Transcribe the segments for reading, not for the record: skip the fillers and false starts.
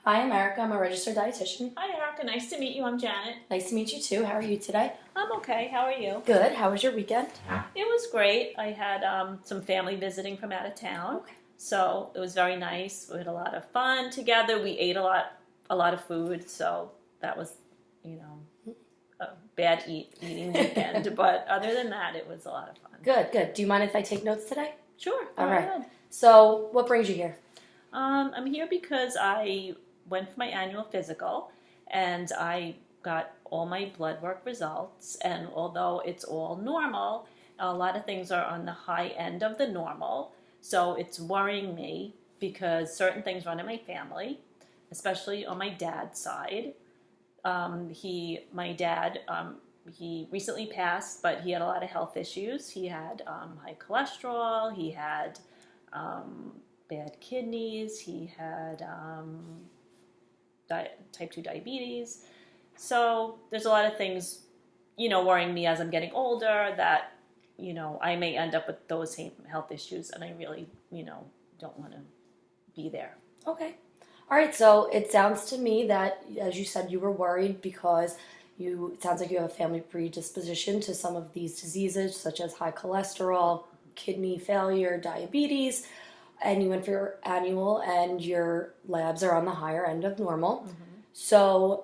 Hi, I'm Erica. I'm a registered dietitian. Hi, Erica. Nice to meet you. I'm Janet. Nice to meet you too. How are you today? I'm okay. How are you? Good. How was your weekend? It was great. I had some family visiting from out of town, Okay. so it was very nice. We had a lot of fun together. We ate a lot of food, so that was, you know, a bad eating weekend. But other than that, it was a lot of fun. Good, good. Do you mind if I take notes today? Sure. All Go right. ahead. So, what brings you here? I'm here because I went for my annual physical, and I got all my blood work results. And although it's all normal, a lot of things are on the high end of the normal. So it's worrying me because certain things run in my family, especially on my dad's side. My dad, he recently passed, but he had a lot of health issues. He had high cholesterol. He had bad kidneys. He had type 2 diabetes. So there's a lot of things, worrying me as I'm getting older that, I may end up with those same health issues, and I really, don't want to be there. Okay. All right. So, it sounds to me that, as you said, you were worried because it sounds like you have a family predisposition to some of these diseases, such as high cholesterol, kidney failure, diabetes, and you went for your annual and your labs are on the higher end of normal. Mm-hmm. So,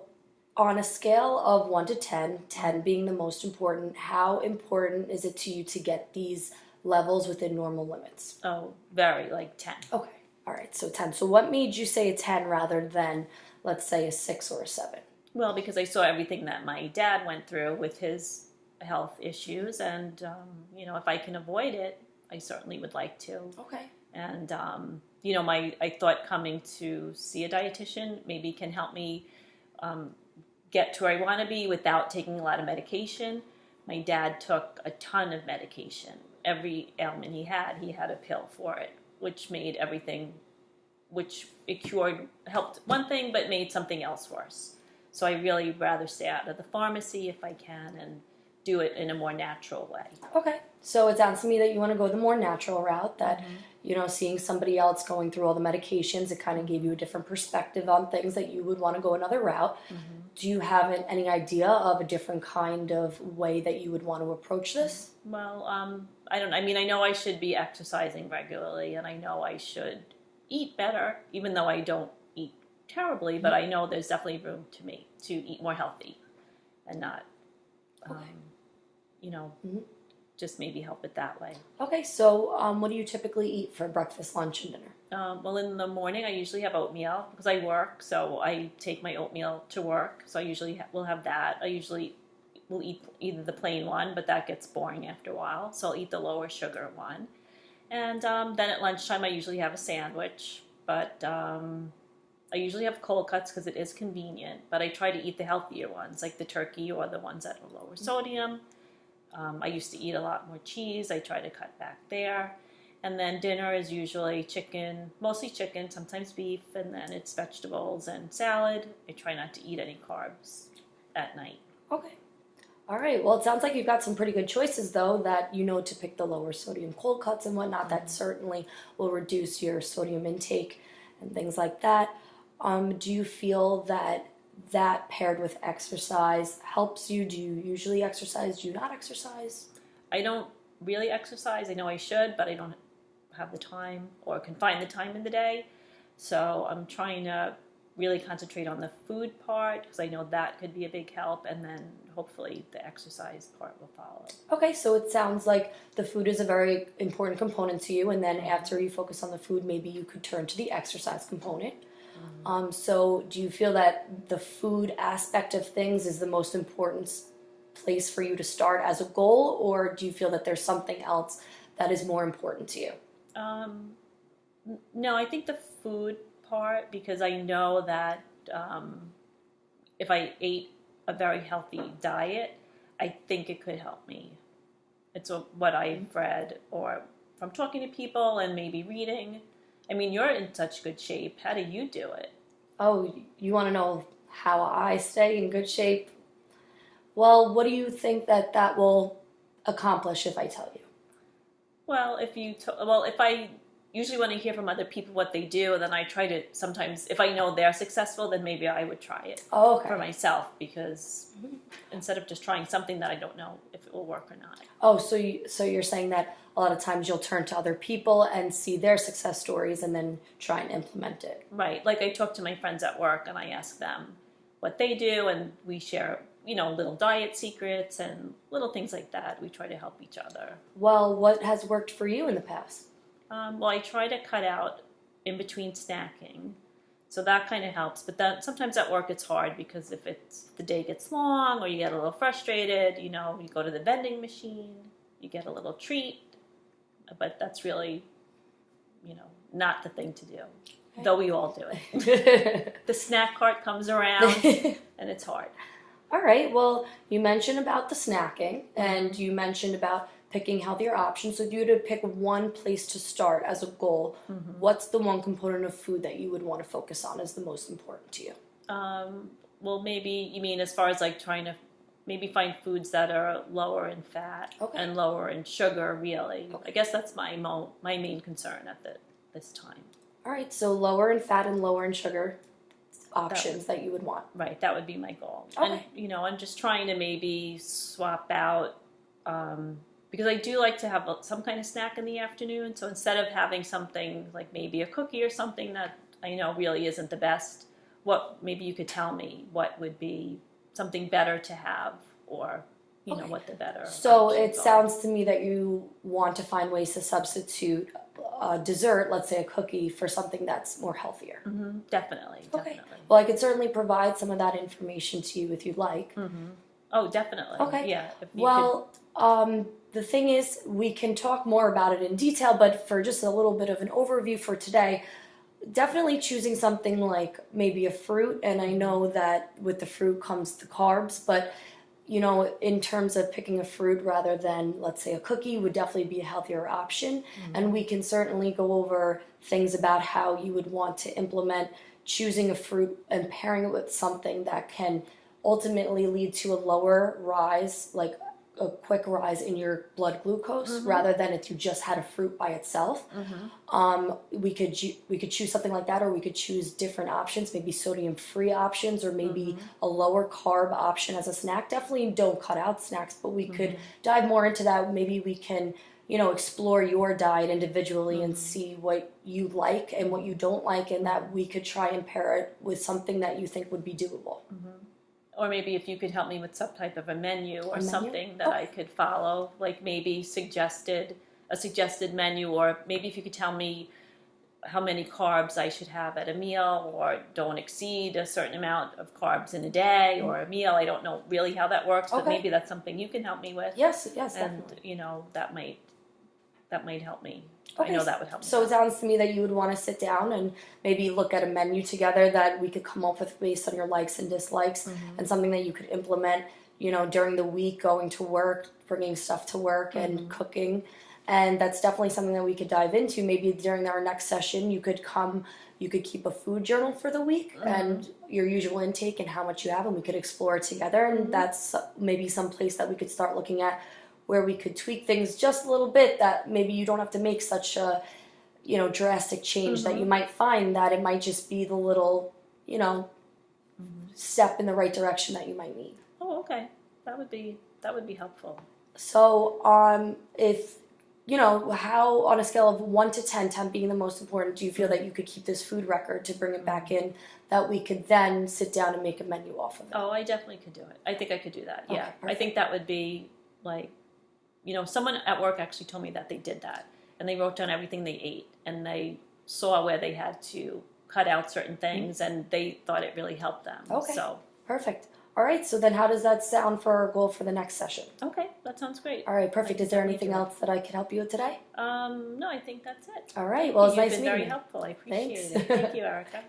on a scale of 1 to 10, 10 being the most important, how important is it to you to get these levels within normal limits? Oh, very, like 10. Okay, all right, so 10. So, what made you say a 10 rather than, let's say, a 6 or a 7? Well, because I saw everything that my dad went through with his health issues, and, if I can avoid it, I certainly would like to. Okay. And, I thought coming to see a dietitian maybe can help me get to where I want to be without taking a lot of medication. My dad took a ton of medication. Every ailment he had a pill for it, which made everything, which it helped one thing, but made something else worse. So I really rather stay out of the pharmacy if I can and do it in a more natural way. Okay, so it sounds to me that you want to go the more natural route, that, Mm-hmm. seeing somebody else going through all the medications, it kind of gave you a different perspective on things that you would want to go another route. Mm-hmm. Do you have any idea of a different kind of way that you would want to approach this? Well, I don't. I mean, I know I should be exercising regularly, and I know I should eat better, even though I don't eat terribly. But I know there's definitely room to eat more healthy, and not, Okay. you know, Mhm. just maybe help it that way. Okay, so what do you typically eat for breakfast, lunch, and dinner? Well, in the morning, I usually have oatmeal because I work, so I take my oatmeal to work. So I usually will have that. I usually will eat either the plain one, but that gets boring after a while. So I'll eat the lower sugar one. And then at lunchtime, I usually have a sandwich, but I usually have cold cuts because it is convenient. But I try to eat the healthier ones, like the turkey or the ones that are lower sodium. I used to eat a lot more cheese. I try to cut back there. And then dinner is usually chicken, mostly chicken, sometimes beef, and then it's vegetables and salad. I try not to eat any carbs at night. Okay. All right. Well, it sounds like you've got some pretty good choices, though, that you know to pick the lower sodium cold cuts and whatnot. That certainly will reduce your sodium intake and things like that. Do you feel that paired with exercise helps you? Do you usually exercise? Do you not exercise? I don't really exercise. I know I should, but I don't have the time or can find the time in the day. So I'm trying to really concentrate on the food part because I know that could be a big help, and then hopefully the exercise part will follow. Okay, so it sounds like the food is a very important component to you, and then after you focus on the food, maybe you could turn to the exercise component. So do you feel that the food aspect of things is the most important place for you to start as a goal, or do you feel that there's something else that is more important to you? No, I think the food part, because I know that if I ate a very healthy diet, I think it could help me. It's what I've read or from talking to people and maybe reading. I mean, you're in such good shape. How do you do it? Oh, you want to know how I stay in good shape? Well, what do you think that will accomplish if I tell you? Well, if I usually when I hear from other people what they do, then I try to sometimes, if I know they're successful, then maybe I would try it Oh, okay. for myself, because instead of just trying something that I don't know if it will work or not. Oh, so you're saying that a lot of times you'll turn to other people and see their success stories and then try and implement it. Right. Like I talk to my friends at work and I ask them what they do, and we share, little diet secrets and little things like that. We try to help each other. Well, what has worked for you in the past? Well, I try to cut out in between snacking, so that kind of helps. But then sometimes at work it's hard, because if the day gets long or you get a little frustrated, you go to the vending machine, you get a little treat, but that's really, not the thing to do. Okay. Though we all do it. The snack cart comes around and it's hard. All right. Well, you mentioned about the snacking, and you mentioned about picking healthier options. So if you were to pick one place to start as a goal, what's the one component of food that you would want to focus on as the most important to you? Well, maybe you mean as far as like trying to maybe find foods that are lower in fat and lower in sugar, really. Okay. I guess that's my main concern at this time. All right, so lower in fat and lower in sugar options that you would want. Right, that would be my goal. Okay. And, I'm just trying to maybe swap out, because I do like to have some kind of snack in the afternoon. So instead of having something like maybe a cookie or something that I know really isn't the best, maybe you could tell me what would be something better to have, or what the better. So it sounds to me that you want to find ways to substitute a dessert, let's say a cookie, for something that's more healthier. Mm-hmm. Definitely. Well, I could certainly provide some of that information to you if you'd like. Mm-hmm. Oh, definitely. Okay. Yeah. The thing is, we can talk more about it in detail, but for just a little bit of an overview for today, definitely choosing something like maybe a fruit. And I know that with the fruit comes the carbs, but in terms of picking a fruit rather than, let's say, a cookie would definitely be a healthier option. Mm-hmm. And we can certainly go over things about how you would want to implement choosing a fruit and pairing it with something that can ultimately lead to a lower rise, like a quick rise in your blood glucose, rather than if you just had a fruit by itself. We could choose something like that, or we could choose different options, maybe sodium-free options, or maybe a lower carb option as a snack. Definitely don't cut out snacks, but we could dive more into that. Maybe we can, explore your diet individually and see what you like and what you don't like, and that we could try and pair it with something that you think would be doable. Or maybe if you could help me with some type of a menu or something that I could follow, like maybe a suggested menu, or maybe if you could tell me how many carbs I should have at a meal, or don't exceed a certain amount of carbs in a day or a meal. I don't know really how that works, but maybe that's something you can help me with. Yes, and definitely. That might help me. Okay. I know that would help me. So it sounds to me that you would want to sit down and maybe look at a menu together that we could come up with based on your likes and dislikes, and something that you could implement, during the week, going to work, bringing stuff to work, and cooking. And that's definitely something that we could dive into. Maybe during our next session, you could keep a food journal for the week and your usual intake and how much you have, and we could explore it together. And that's maybe some place that we could start looking at, where we could tweak things just a little bit, that maybe you don't have to make such a, drastic change, that you might find that it might just be the little, step in the right direction that you might need. Oh, okay. That would be helpful. So, if, how on a scale of 1 to 10, 10 being the most important, do you feel that you could keep this food record to bring it back in, that we could then sit down and make a menu off of it? Oh, I definitely could do it. I think I could do that. Okay, yeah. perfect. I think that would be like, someone at work actually told me that they did that, and they wrote down everything they ate, and they saw where they had to cut out certain things, and they thought it really helped them. Okay, so perfect. All right, so then how does that sound for our goal for the next session? Okay, that sounds great. All right, perfect. Is there anything else that I could help you with today? No, I think that's it. All right, well, it's nice meeting you. You've been very helpful. I appreciate it. Thank you, Erica.